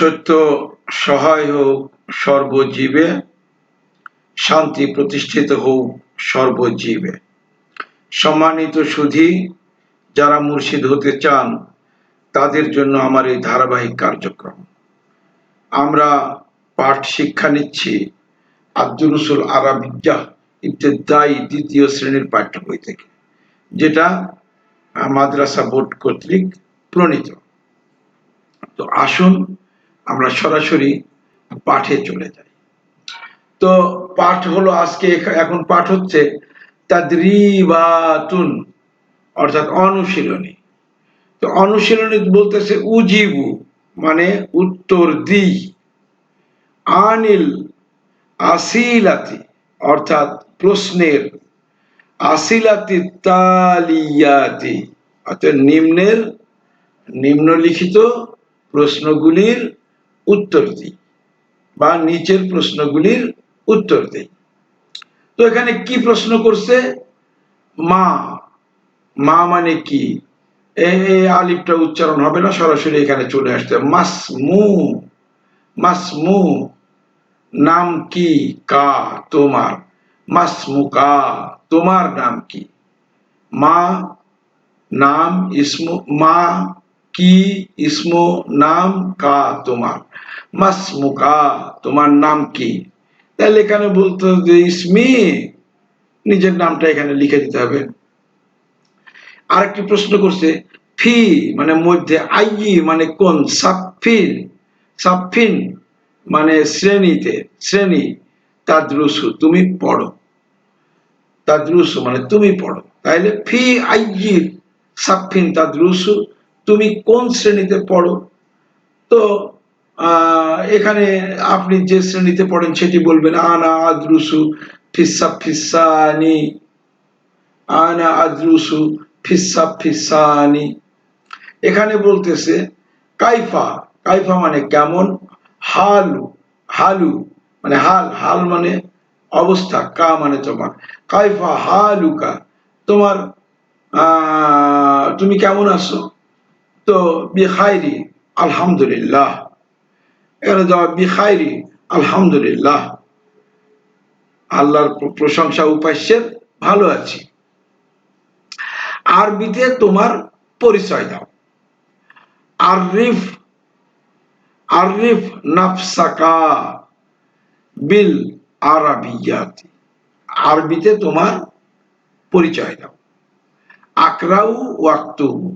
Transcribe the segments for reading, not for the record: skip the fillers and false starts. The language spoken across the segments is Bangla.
সত্য সহায় হোক সর্বজীবে, শান্তি প্রতিষ্ঠিত হোক সর্বজীবে। সম্মানিত সুধী, যারা মুর্শিদ হতে চান তাদের জন্য আমার এই ধারাবাহিক কার্যক্রম। আমরা পাঠ শিক্ষা নিচ্ছি আদ-দুরুসুল আরাবিয়্যাহ ইবতেদায়ী দ্বিতীয় শ্রেণীর পাঠ্য বই থেকে, যেটা মাদ্রাসা বোর্ড কর্তৃক প্রণীত। তো আসুন আমরা সরাসরি পাঠে চলে যাই। তো পাঠ হলো আজকে, এখন পাঠ হচ্ছে তাদরিবাতুন, অর্থাৎ অনুশীলনী। তো অনুশীলনী বলতেছে উজিবু মানে উত্তর দিই, আনিল আসিলাতি অর্থাৎ প্রশ্নের, আসিলাতি তালিয়াতি অর্থাৎ নিম্নলিখিত প্রশ্নগুলির উত্তর দিই বা নিচের প্রশ্নগুলির উত্তর দিই। তো এখানে কি প্রশ্ন করছে? মা, মা মানে কি? এই আলিফটা উচ্চারণ হবে না, সরাসরি এখানে চলে আসতে। মাসমু, মাসমু নাম কি? কা তোমার, মাসমুকা তোমার নাম কি? মা নাম, ইসমু মা কি, ইসমু নাম, কা তোমার, মাসমুকা তোমার নাম কি? তাহলে এখানে বলতে হবে ইসমি, নিজের নামটা এখানে লিখে দিতে হবে। আরেকটি প্রশ্ন করছে ফি মানে মধ্যে, আইয়ি মানে কোন, সাফিন, সাফিন মানে শ্রেণীতে, শ্রেণী, তাদরুসু তুমি পড়ো, তাদরুসু মানে তুমি পড়ো। তাইলে ফি আইয়ি সাফিন তাদরুসু, তুমি কোন শ্রেণীতে পড়ো? তো এখানে আপনি যে শ্রেণীতে পড়েন সেটি বলবেন। আনা আদরুসু ফিসানি, আনা আদরুসু ফিসানি। এখানে বলতেছে কাইফা, কাইফা মানে কেমন, হালু, হালু মানে হাল, হাল মানে অবস্থা, কা মানে তোমার, কাইফা হালুকা তোমার তুমি কেমন আছো? তো বিখাইরি আলহামদুলিল্লাহ, এখানে জবাব বিখাইরি আলহামদুলিল্লাহ, আল্লাহর প্রশংসা উপাস্যের, ভালো আছি। আরবিতে তোমার পরিচয় দাও। আরিফ, আরিফ নাফসাকা বিল আরাবিয়াতি, আরবিতে তোমার পরিচয় দাও। আকরাউ ওয়াক্তুবু,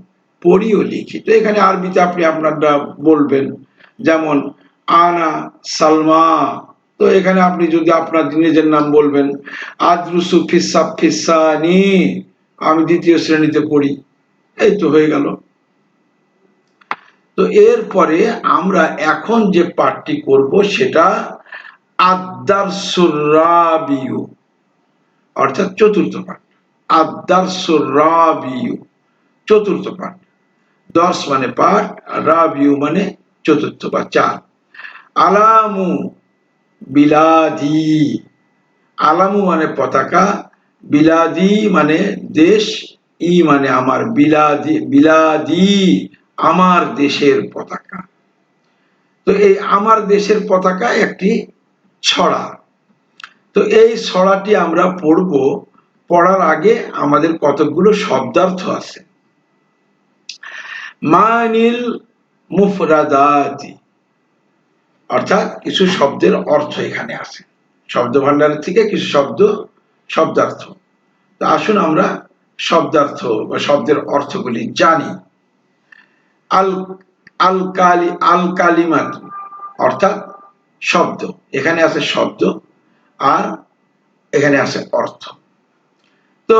পড়ি ও লিখি। তো এখানে আরবিতে আপনি আপনারটা বলবেন, যেমন আনা সালমা, তো এখানে আপনি যদি আপনার নিজের নাম বলবেন, আদরুসু ফিসানি, আমি দ্বিতীয় শ্রেণীতে পড়ি, এই তো হয়ে গেল। তো এরপরে আমরা এখন যে পাঠটি করব সেটা আদ-দারসুর রাবিউ অর্থাৎ চতুর্থ পাঠ। আদ-দারসুর রাবিউ চতুর্থ পাঠ। দর্শ মানে পাঠ, রাবিউ মানে চতুর্থ বা চার। আলামু বিলাদি, আলামু মানে পতাকা, বিলাদি মানে দেশ, ই মানে আমার, বিলাদি, বিলাদি আমার দেশের পতাকা। তো এই আমার দেশের পতাকা একটি ছড়া। তো এই ছড়াটি আমরা পড়ব, পড়ার আগে আমাদের কতগুলো শব্দার্থ আছে। মানিল মুফরাদাতি অর্থাৎ কিছু শব্দের অর্থ এখানে আছে, শব্দ ভান্ডারের থেকে কিছু শব্দার্থ। তো আসুন আমরা শব্দার্থ বা শব্দের অর্থগুলি জানি। আল আল কালিমাত অর্থাৎ শব্দ, এখানে আছে শব্দ আর এখানে আছে অর্থ। তো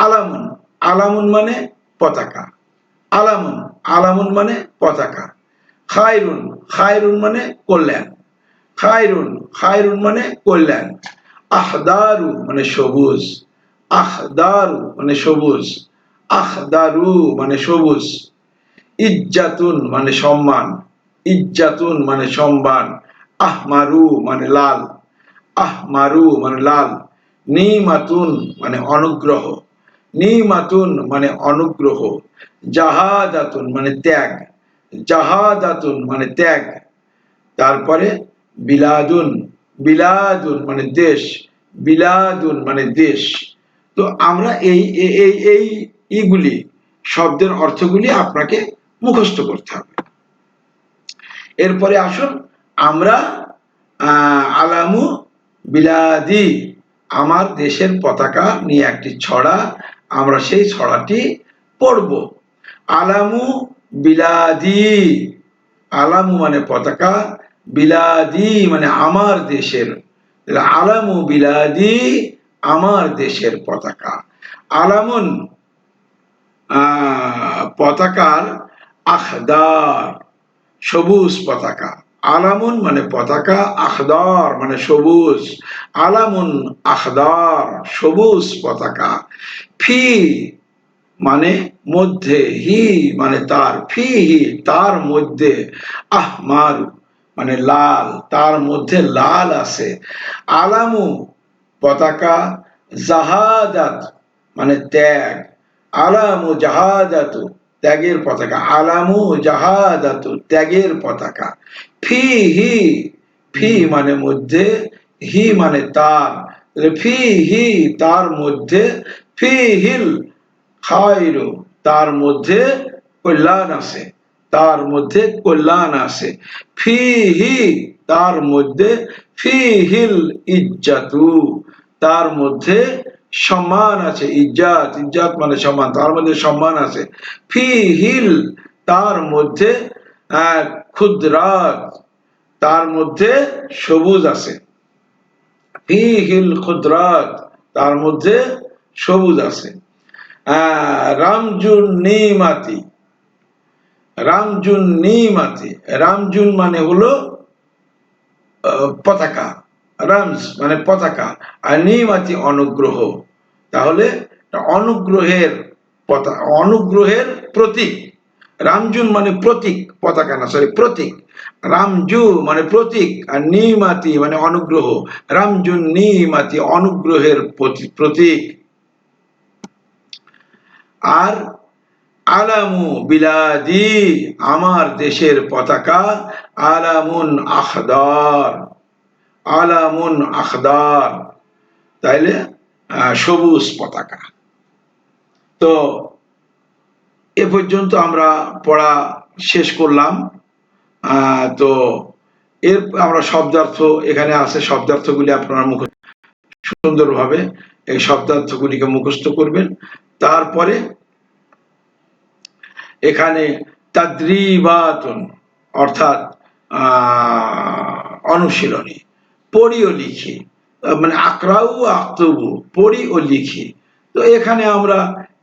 আলামুন, আলামুন মানে পতাকা, আলামুন, আলামুন মানে পতাকা। খায়রুন, খায়রুন মানে কল্যাণ, খায়রুন, খায়রুন মানে কল্যাণ। আখদারু মানে সবুজ, আখদারু মানে সবুজ, আখদারু মানে সবুজ। ইজ্জাতুন মানে সম্মান, ইজ্জাতুন মানে সম্মান। আহমারু মানে লাল, আহমারু মানে লাল। নিমাতুন মানে অনুগ্রহ, নিমাতুন মানে অনুগ্রহ। জাহাদাতুন মানে ত্যাগ, জাহাদাতুন মানে ত্যাগ। তারপরে বিলাদুন, বিলাদুন মানে দেশ, বিলাদুন মানে দেশ। তো আমরা এই এই এই এইগুলি শব্দের অর্থগুলি আপনাকে মুখস্থ করতে হবে। এরপরে আসুন আমরা আলামু বিলাদি, আমার দেশের পতাকা নিয়ে একটি ছড়া, আমরা সেই ছড়াটি পড়ব। আলামু বিলাদি, আলামু মানে পতাকা, বিলাদি মানে আমার দেশের, আলামু বিলাদি আমার দেশের পতাকা। আলামুন পতাকার, আখদার সবুজ পতাকা, আলামুন মানে পতাকা, আখদার মানে সবুজ, আলামুন আখদার সবুজ পতাকা। ফি মানে মধ্যে, হি মানে তার, ফি হি তার মধ্যে, আহমার মানে লাল, তার মধ্যে লাল আছে। আলামু পতাকা, জাহাদাত মানে ত্যাগ, আলামু জাহাদাতু ত্যাগের পতাকা, আলামু জাহাদাতু ত্যাগের পতাকা। ফি হি, ফি মানে মধ্যে, হি মানে তার, ফি হি তার মধ্যে, ফি হিল খায়রু তার মধ্যে কল্যাণ আছে, তার মধ্যে কল্যাণ আছে। ফি হি তার মধ্যে, ফি হিল ইজ্জাতু তার মধ্যে সম্মান আছে, ইজ্জাত, ইজ্জাত মানে সম্মান, তার মধ্যে সম্মান আছে। ফি হিল তার মধ্যে ক্ষুদ্রাত তার মধ্যে সবুজ আছে, ফি হিল ক্ষুদ্রাত তার মধ্যে সবুজ আছে। রামজুন নিমাতি, রামজুন নিমাতি, রামজুন মানে হলো পতাকা, রামজ মানে পতাকা, আর নিমাতি অনুগ্রহ, তাহলে অনুগ্রহের অনুগ্রহের প্রতীক। রামজুন মানে প্রতীক, পতাকা না, সরি প্রতীক। রামজু মানে প্রতীক, আর নিমাতি মানে অনুগ্রহ, রামজুন নিমাতি অনুগ্রহের প্রতীক। আর আলামু বিলাদি আমার দেশের পতাকা, আলামুন আখদার, আলামুন আখদার তাইলে সবুজ পতাকা। তো এ পর্যন্ত আমরা পড়া শেষ করলাম। তো এর আমরা শব্দার্থ এখানে আছে, শব্দার্থগুলি আপনারা সুন্দরভাবে এই শব্দার্থগুলিকে মুখস্থ করবেন। তারপরে এখানে তাদ্রিবাতুন অর্থাৎ অনুশীলনী, পড়ি ও লিখি, মানে আকরাউ আক্তবু পড়ি ও লিখি। তো এখানে আমরা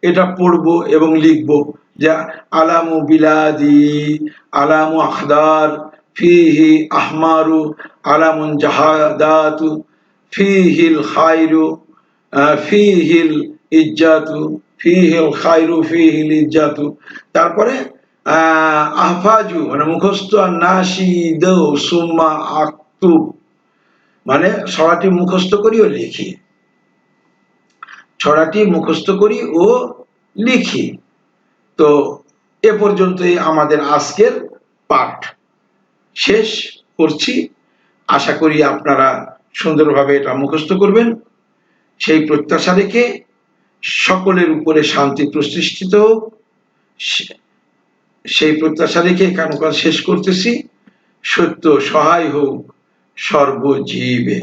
এটা পড়বো এবং লিখবো যে আলামু বিলাদি, আলামু আখদার, ফিহি আহমারু, আলামুন জাহাদাতু, ফিহিল খায়রু, ফিহিল ইজ্জাতু, ফিহিল খায়রু, ফিহিল ইজ্জাতু। তারপরে আহফাজু মানে মুখস্থ, আর নাশিদ সুম্মা আক্তুব মানে ছড়াটি মুখস্থ করি ও লিখি, ছড়াটি মুখস্থ করি ও লিখি। তো এ পর্যন্তই আমাদের আজকের পাঠ শেষ করছি। আশা করি আপনারা সুন্দরভাবে এটা মুখস্থ করবেন, সেই প্রত্যাশা রেখে সকলের উপরে শান্তি প্রতিষ্ঠিত হোক, সেই প্রত্যাশা রেখে কাজ শেষ করতেছি। সত্য সহায় হোক সর্বজীবে।